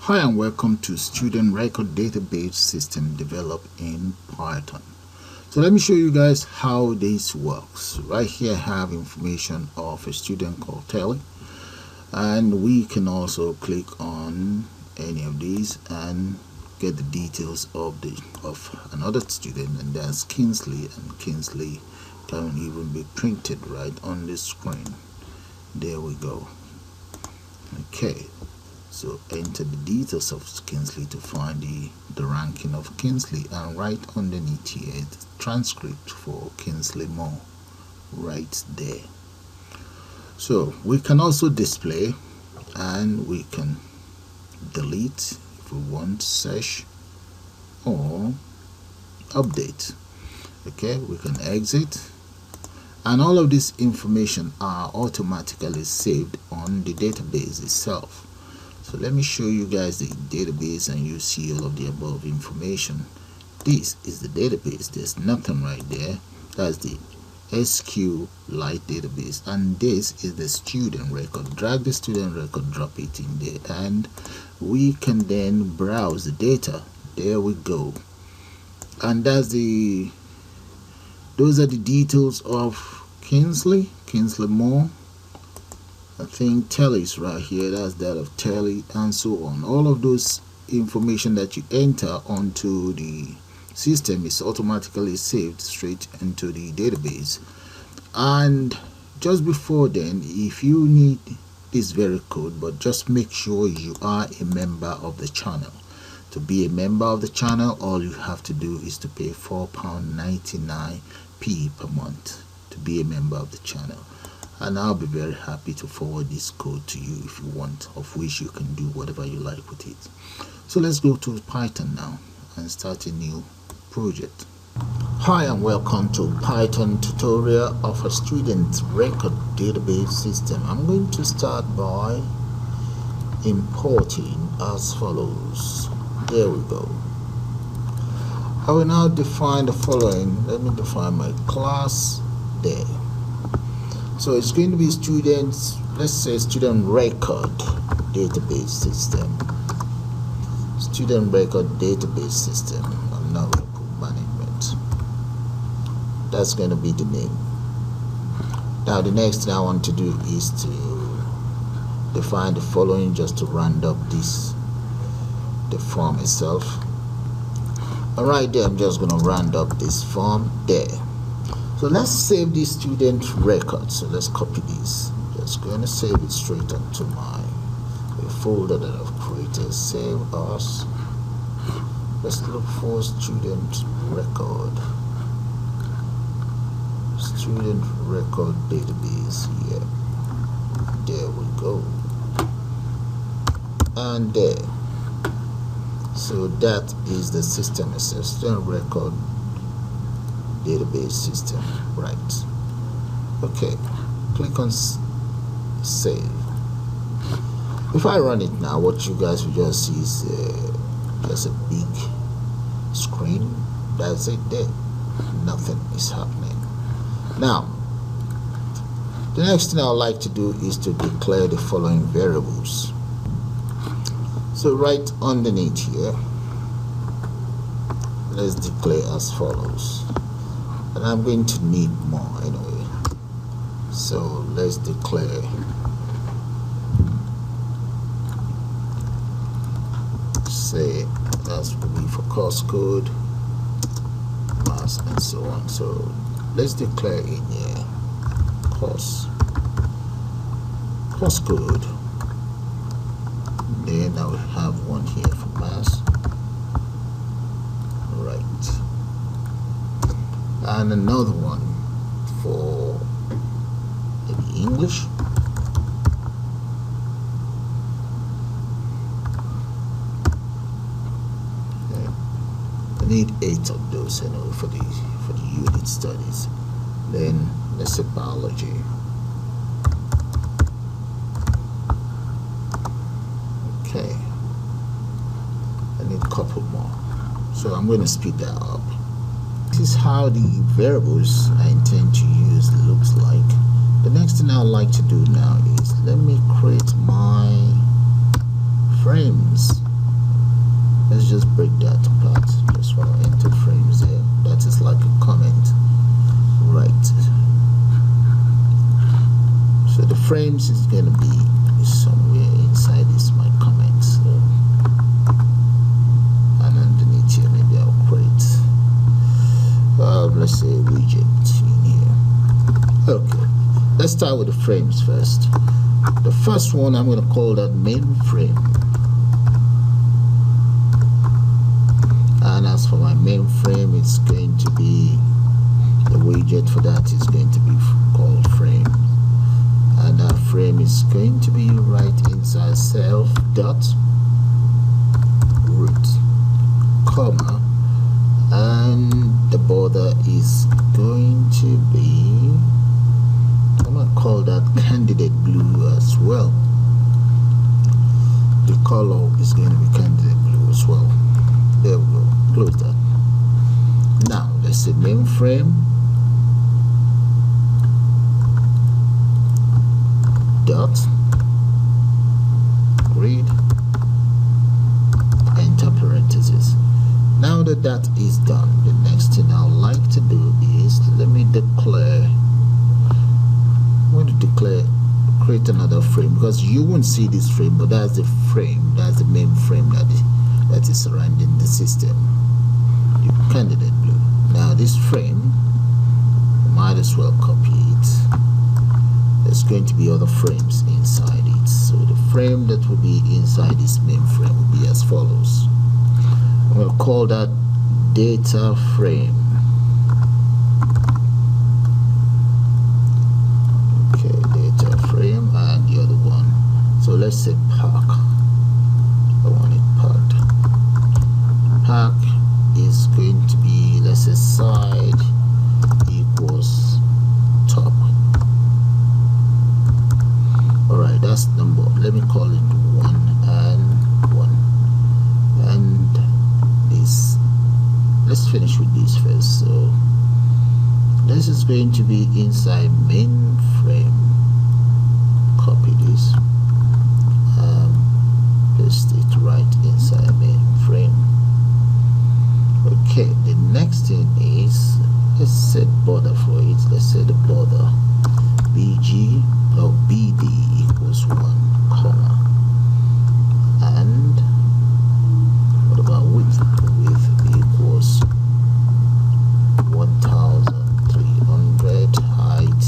Hi and welcome to Student Record Database System developed in Python. So let me show you guys how this works. Right here I have information of a student called Telly, and we can also click on any of these and get the details of another student, and that's Kingsley, and Kingsley can even be printed right on the screen. There we go. Okay, so enter the details of Kingsley to find the ranking of Kingsley, and right underneath here the transcript for Kingsley Moore right there. So we can also display, and we can delete if we want, search or update. Okay, we can exit, and all of this information are automatically saved on the database itself. So let me show you guys the database and you see all of the above information. This is the database. There's nothing right there. That's the SQLite database, and this is the student record. Drag the student record, drop it in there, and we can then browse the data. There we go. And those are the details of Kingsley Moore. I think Telly's right here, that's that of Telly, and so on. All of those information that you enter onto the system is automatically saved straight into the database. And just before then, if you need this very code, but just make sure you are a member of the channel. To be a member of the channel, all you have to do is to pay £4.99 per month to be a member of the channel, and I'll be very happy to forward this code to you if you want, of which you can do whatever you like with it. So let's go to Python now and start a new project. Hi and welcome to Python tutorial of a student record database system. I'm going to start by importing as follows. There we go. I will now define the following. Let me define my class there. So it's going to be students, let's say student record database system. Student record database system. I'm not going to put management. That's going to be the name. Now the next thing I want to do is to define the following, just to round up the form itself. And right there I'm just going to round up this form there. So let's save this student record. So let's copy this. I'm just going to save it straight onto my folder that I've created. Save as. Let's look for student record. Student record database here. There we go. And there. So that is the system itself. Student record database system, right? Okay, click on save. If I run it now, what you guys will just see is just a big screen. That's it there. Nothing is happening. Now the next thing I would like to do is to declare the following variables. So right underneath here, let's declare as follows. And I'm going to need more anyway, so let's declare say that's will be for course code, mass, and so on. So let's declare in here course code. Then I will have one here for mass, right, and another one for maybe English. Okay. I need 8 of those anyway for the unit studies. Then let's say biology. Okay, I need a couple more, so I'm going to speed that up. This is how the variables I intend to use looks like. The next thing I would like to do now is let me create my frames Let's just break that apart. Just want to enter frames there. That is like a comment, right? So the frames is going to be somewhere inside this my comments. So, and underneath here, maybe I'll create, let's say, a widget in here. Okay, let's start with the frames first. The first one, I'm going to call that main frame. And as for my main frame, it's going to be, the widget for that is going to be called frame. And that frame is going to be right inside self dot root, comma, and the border is going to be, I'm going to call that candidate blue as well. The color is going to be candidate blue as well. There we go. Close that. Now let's say main frame dot read, enter parentheses. Now that that is done, the next thing I would like to do is, let me declare, I'm going to declare, create another frame, because you won't see this frame, but that's the frame, that's the main frame that is surrounding the system, the candidate blue. Now this frame, might as well copy it. There's going to be other frames inside it, so the frame that will be inside this main frame will be as follows. I'm going to call that data frame. Okay, data frame, and the other one, so let's say park. I want it parked. Park is going to be, let's say, side equals top. Alright, that's number, let me call it 1 and 1. And this, let's finish with this first. So this is going to be inside main frame. Copy this, paste it right inside main frame. Okay, the next thing is, let's set border for it. Let's say the border BG or BD equals 1, comma, and what about width? Width equals 1300. Height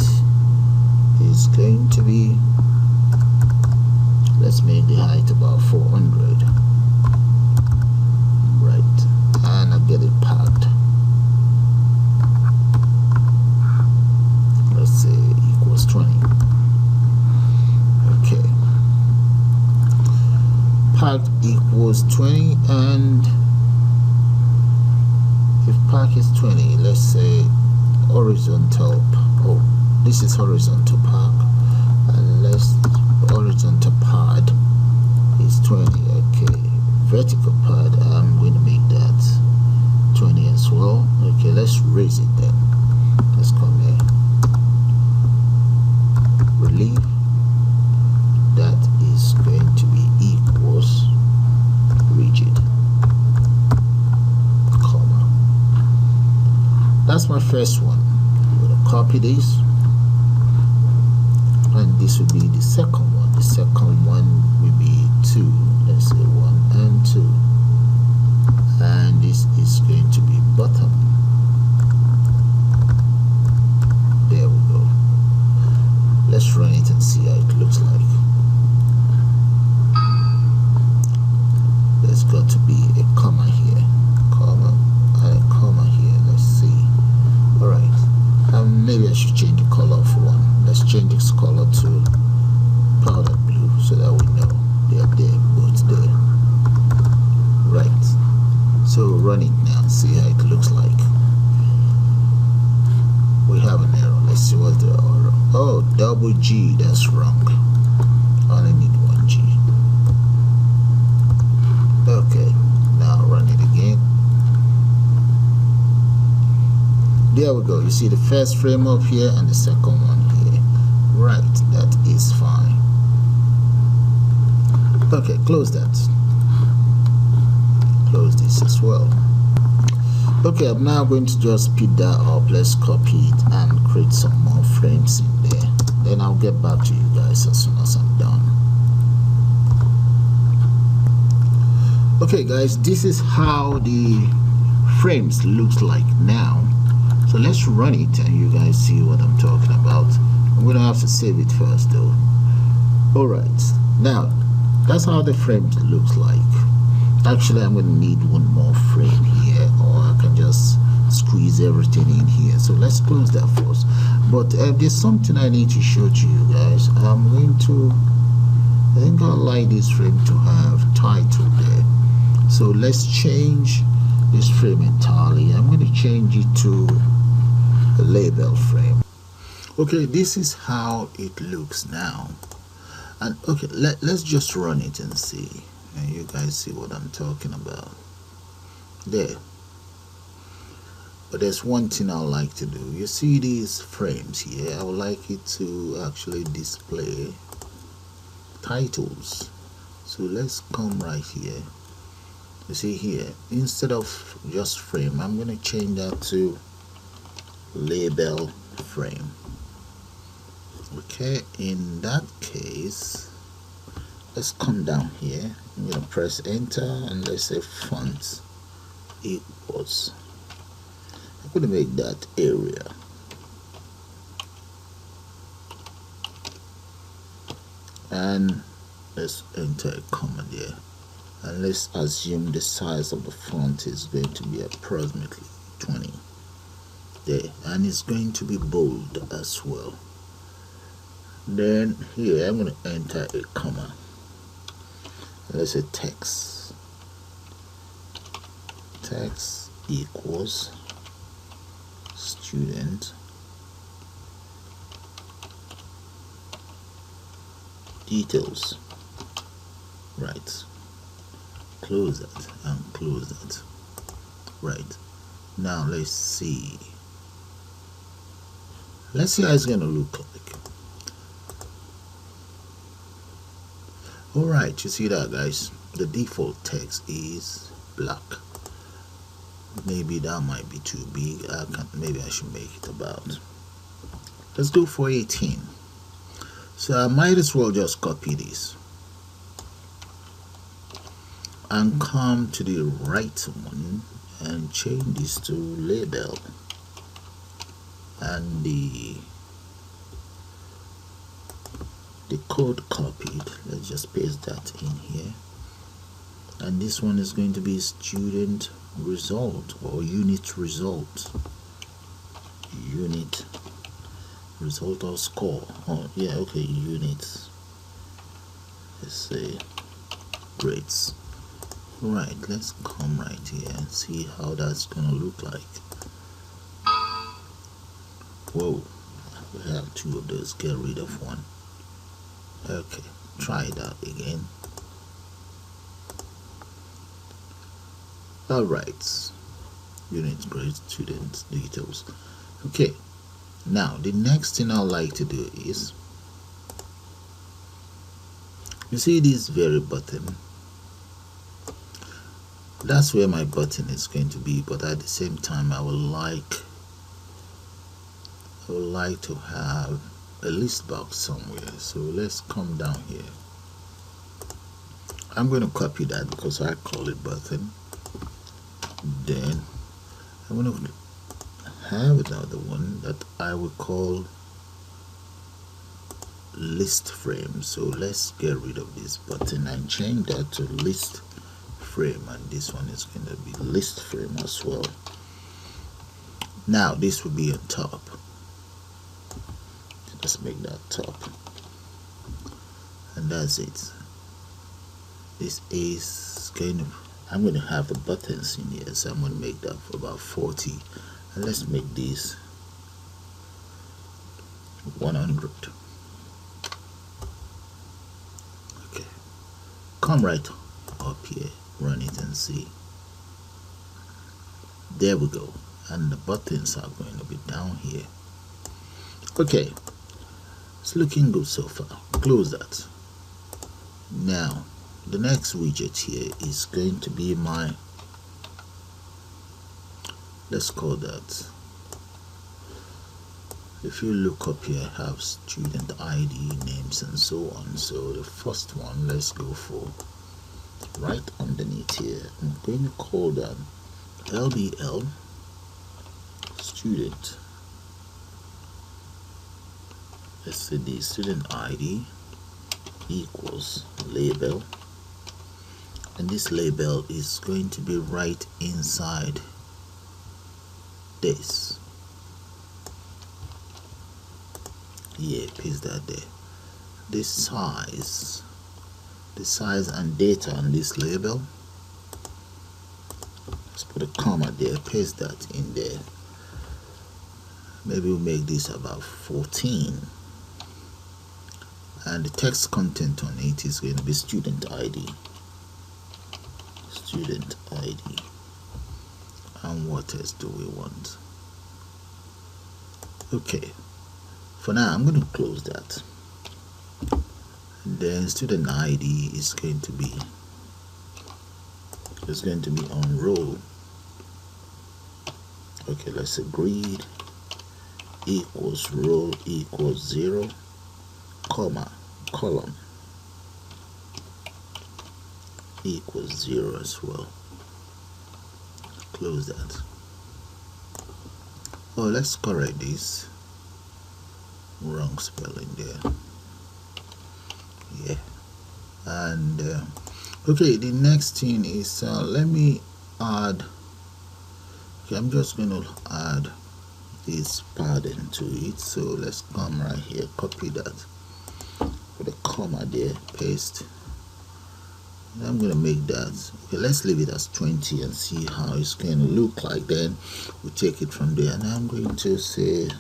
is going to be, let's make the height about 400, right? And I'll get it packed. Let's say equals 20. Okay, pack equals 20, and if pack is 20, let's say horizontal, oh, this is horizontal pack, and let's horizontal pad is 20. Okay, vertical pad, I'm going to make that 20 as well. Okay, let's raise it then. Let's come here, relief, that is going to be equals rigid, comma. That's my first one. I'm going to copy this, and this will be the second one. The second one will be 2. Let's say 1 and 2, and this is going to be bottom. There we go. Let's run it and see how it looks like. There's got to be a comma here, comma, and a comma here. Let's see. Alright, maybe I should change the color for one. Let's change this color to powder blue so that we know they are there, both there. Right, so run it now and see how it looks like. We have an error. Let's see what's the error. Oh, double G, that's wrong. I only need 1 G. Okay, now run it again. There we go. You see the first frame up here and the second one here. Right, that is fine. Okay, close that. close this as well. Okay, I'm now going to just speed that up. Let's copy it and create some more frames in there. Then I'll get back to you guys as soon as I'm done. Okay guys, this is how the frames looks like now. So let's run it and you guys see what I'm talking about. I'm gonna have to save it first though. Alright, now that's how the frame looks like. Actually, I'm gonna need one more frame here, or I can just squeeze everything in here. So let's close that first. But there's something I need to show to you guys. I think I'd like this frame to have title there. So let's change this frame entirely. I'm going to change it to a label frame. Okay, this is how it looks now. And okay, let's just run it and see. And you guys see what I'm talking about. There. But there's one thing I like to do. You see these frames here? I would like it to actually display titles. So let's come right here. You see here, instead of just frame, I'm going to change that to label frame. Okay, in that case, let's come down here. I'm going to press enter and let's say font equals. I'm going to make that area. And let's enter a comma there. And let's assume the size of the font is going to be approximately 20 there, and it's going to be bold as well. Then here I'm going to enter a comma. Let's say text equals student details. Right, close that and close that. Right, now let's see how it's gonna look like. Alright, you see that guys, the default text is black. Maybe that might be too big. Maybe I should make it about, let's go for 18. So I might as well just copy this and come to the right one and change this to label, and the code copied, let's just paste that in here, and this one is going to be student result or unit result or score. Oh yeah, okay, units, let's say grades. Right, let's come right here and see how that's gonna look like. Whoa, we have two of those, get rid of one. Okay, try that again. Alright, unit grade, student details. Okay, now the next thing I like to do is, you see this very button, that's where my button is going to be, but at the same time I would like to have a list box somewhere. So let's come down here. I'm going to copy that because I call it button. Then I'm going to have another one that I will call list frame. So let's get rid of this button and change that to list frame, and this one is going to be list frame as well. Now this will be on top. Let's make that top, and that's it. This is going to, I'm going to have the buttons in here, so I'm going to make that for about 40, and let's make this 100. Okay, come right up here, run it and see. There we go, and the buttons are going to be down here. Okay, it's looking good so far. Close that. Now the next widget here is going to be my let's call that, if you look up here, I have student ID, names and so on. So the first one, let's go for right underneath here. I'm going to call that LBL student. Let's say the student ID equals label, and this label is going to be right inside this. Yeah, paste that there. The size and data on this label, let's put a comma there, paste that in there. Maybe we'll make this about 14, and the text content on it is going to be student ID, and what else do we want? Okay, for now I'm going to close that. And then student ID is going to be on row. Okay, let's say grid equals row equals 0, comma, column equals 0 as well. Close that. Oh, let's correct this wrong spelling there. Yeah. And okay, the next thing is let me add, okay, I'm just going to add this padding to it. So let's come right here, copy that, put a comma there, paste, and I'm going to make that, okay, let's leave it as 20 and see how it's going to look like. Then we'll take it from there, and I'm going to say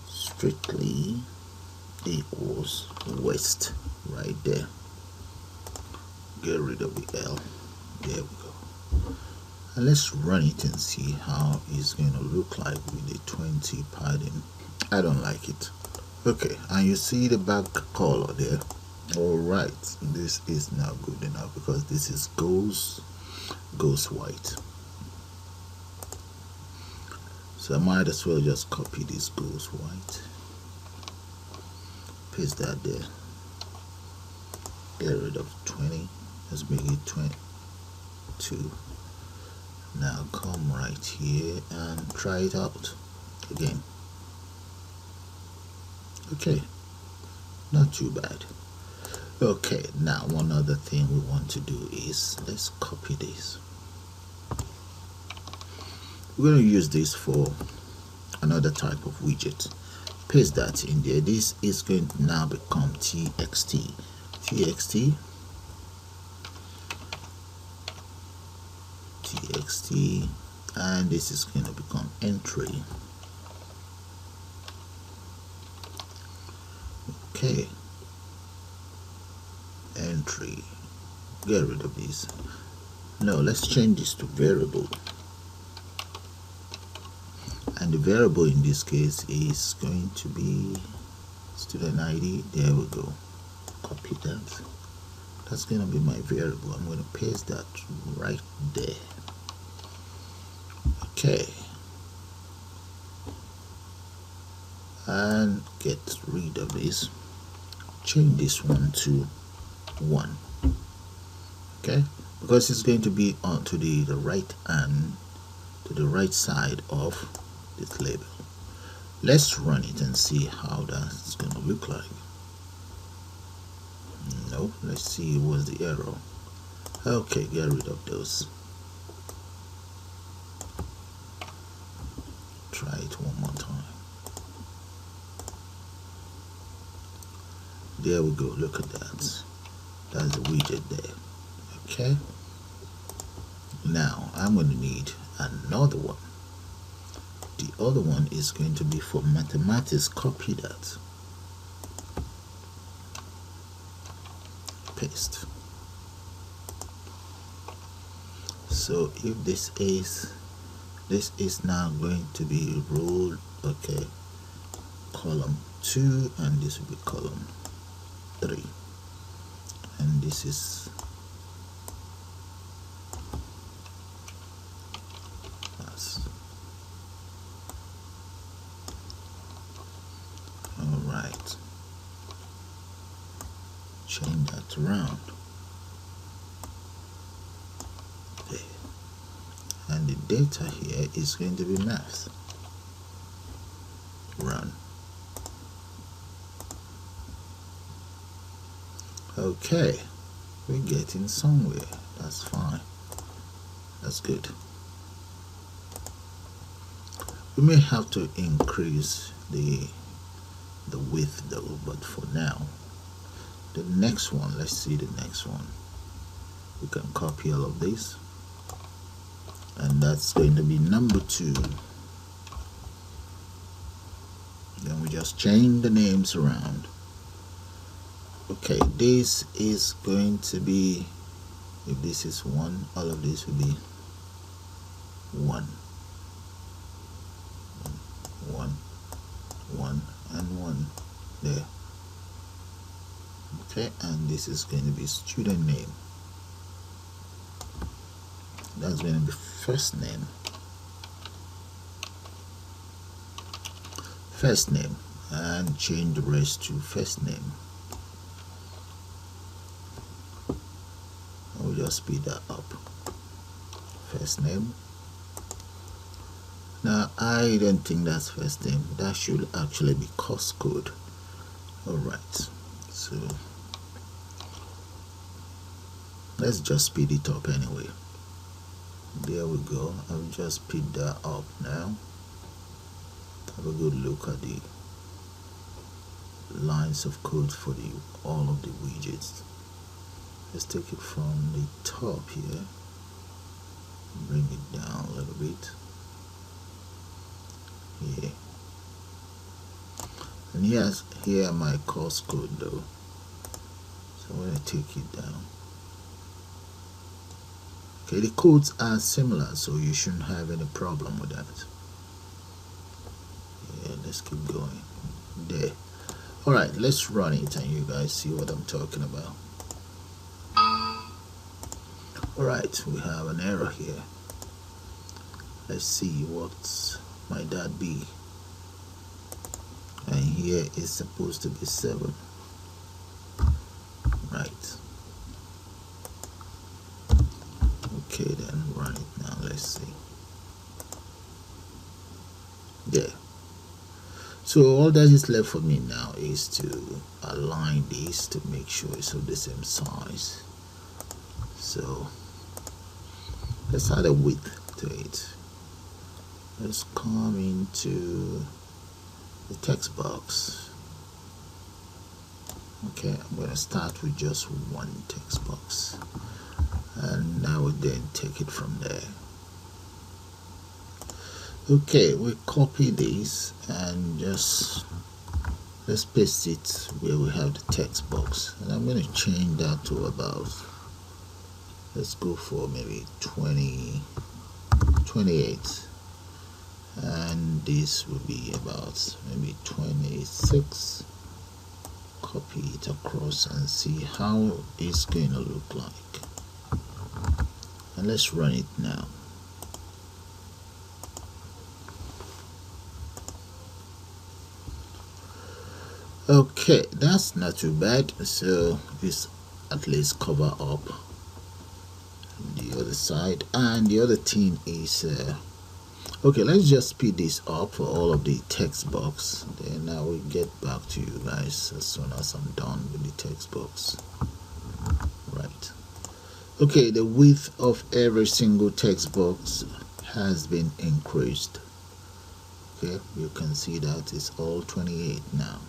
strictly equals west right there. Get rid of the L. There we go. And let's run it and see how it's going to look like with the 20 padding. I don't like it. Okay, and you see the back color there. All right, this is now good enough because this is goes white. So I might as well just copy this goes white, paste that there, get rid of 20, let's make it 22. Now come right here and try it out again. Okay, not too bad. Okay, now one other thing we want to do is let's copy this. We're going to use this for another type of widget. Paste that in there. This is going to now become txt, and this is going to become entry. Okay, entry, get rid of this. No, let's change this to variable, and the variable in this case is going to be student ID. There we go, copy that. That's going to be my variable. I'm going to paste that right there. Okay, and get rid of this, change this one to 1. Okay, because it's going to be on to the right and to the right side of this label. Let's run it and see how that's going to look like. No, let's see what's the error. Okay, get rid of those. Try it one more time. There we go, look at that. That's the widget there. Okay, now I'm going to need another one. The other one is going to be for mathematics. Copy that, paste. So if this is now going to be rule, okay, column 2, and this will be column 3, and this is swapped around. Okay. And the data here is going to be math. Run. Okay, we're getting somewhere. That's fine. That's good. We may have to increase the width though, but for now, the next one, let's see the next one. We can copy all of this, and that's going to be number 2. Then we just change the names around. Okay, this is going to be, if this is 1, all of this will be 1, 1, 1, and 1 there. Okay, and this is going to be student name. That's going to be first name, and change the rest to first name. We'll just speed that up. First name. Now I don't think that's first name. That should actually be course code. Alright, so let's just speed it up anyway. There we go. I'll just speed that up now. Have a good look at the lines of code for all of the widgets. Let's take it from the top here, bring it down a little bit. Yeah. And here are my course code though. So I'm going to take it down. Okay, the codes are similar, so you shouldn't have any problem with that. Yeah, let's keep going. There. Alright, let's run it and you guys see what I'm talking about. Alright, we have an error here. Let's see what might that be. And here is supposed to be 7. Right. Okay, then run it now. Let's see. There. So all that is left for me now is to align these to make sure it's of the same size. So let's add a width to it. Let's come into the text box. Okay, I'm going to start with just one text box, and now we then take it from there. Okay, we copy this and just let's paste it where we have the text box, and I'm going to change that to about, let's go for maybe 28, and this will be about maybe 26. Copy it across and see how it's going to look like, and let's run it now. Okay, that's not too bad. So it's at least cover up the other side, and the other thing is okay, let's just speed this up for all of the text box. Then I will get back to you guys as soon as I'm done with the text box. Right. Okay, the width of every single text box has been increased. Okay, you can see that it's all 28 now.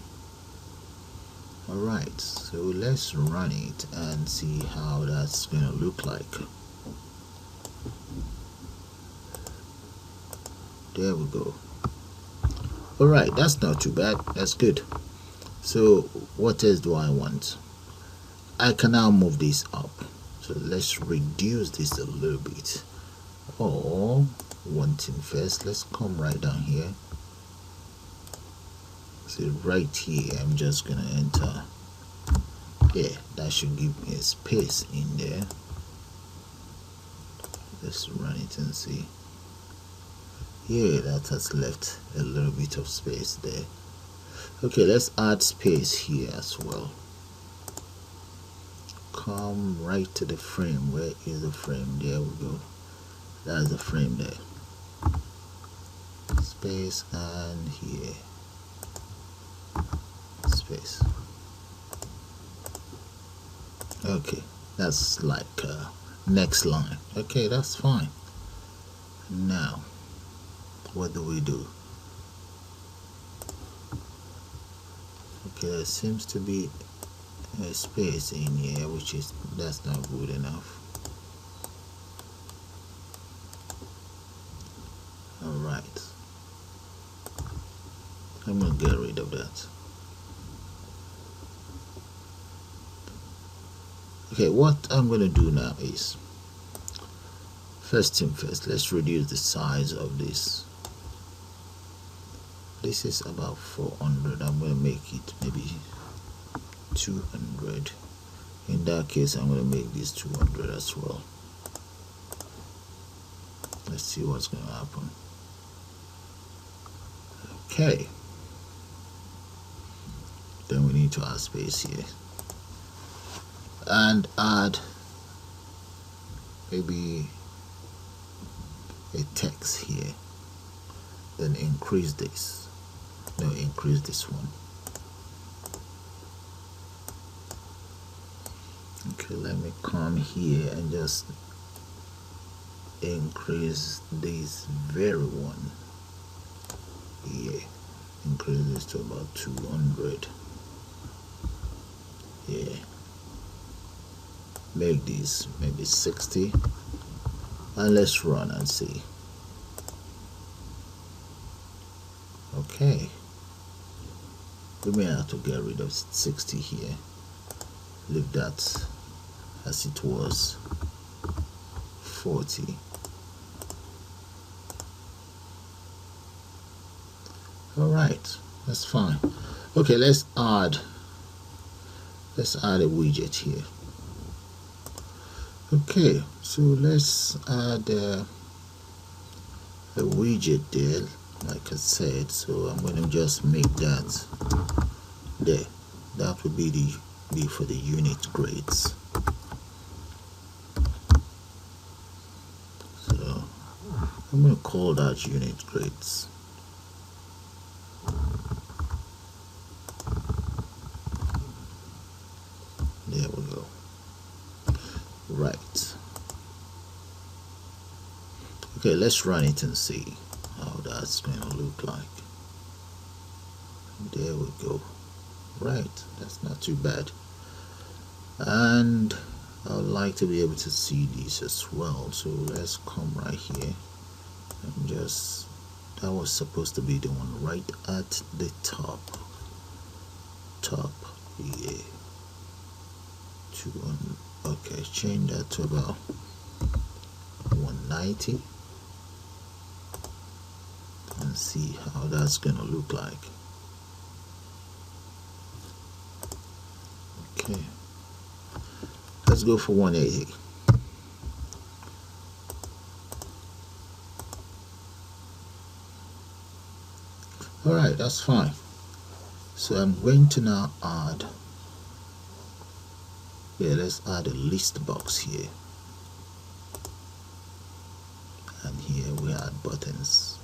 Alright, so let's run it and see how that's going to look like. There we go. Alright, that's not too bad. That's good. So what else do I want? I can now move this up. So let's reduce this a little bit. Or one thing first, let's come right down here. So right here, I'm just gonna enter. Yeah, that should give me a space in there. Let's run it and see. Yeah, that has left a little bit of space there. Okay, let's add space here as well. come right to the frame. Where is the frame? There we go. That's the frame there. Space, and here space. Okay, that's like next line. Okay, that's fine. Now what do we do? Okay, there seems to be a space in here, which is, that's not good enough. Alright, I'm gonna get rid of that. Okay, what I'm gonna do now is, first thing first, let's reduce the size of this. This is about 400. I'm gonna make it maybe 200. In that case, I'm gonna make this 200 as well. Let's see what's gonna happen. Okay, then we need to add space here and add maybe a text here, then increase this. No, increase this one. Okay, let me come here and just increase this very one. Yeah, increase this to about 200. Yeah, make this maybe 60, and let's run and see. Okay, we may have to get rid of 60 here, leave that as it was. 40. Alright, that's fine. Okay, let's add a widget here. Okay, so let's add a widget there, like I said. So I'm going to just make that there. That would be for the unit grades. So I'm going to call that unit grades. There we go. Right. Okay, let's run it and see how that's going to look like. There we go. Right, that's not too bad. And I would like to be able to see these as well. So let's come right here and just, that was supposed to be the one right at the top. Yeah. Okay, change that to about 190 and see how that's gonna look like. Okay, let's go for 180. Alright, that's fine. So I'm going to now add, yeah, let's add a list box here, and here we add buttons.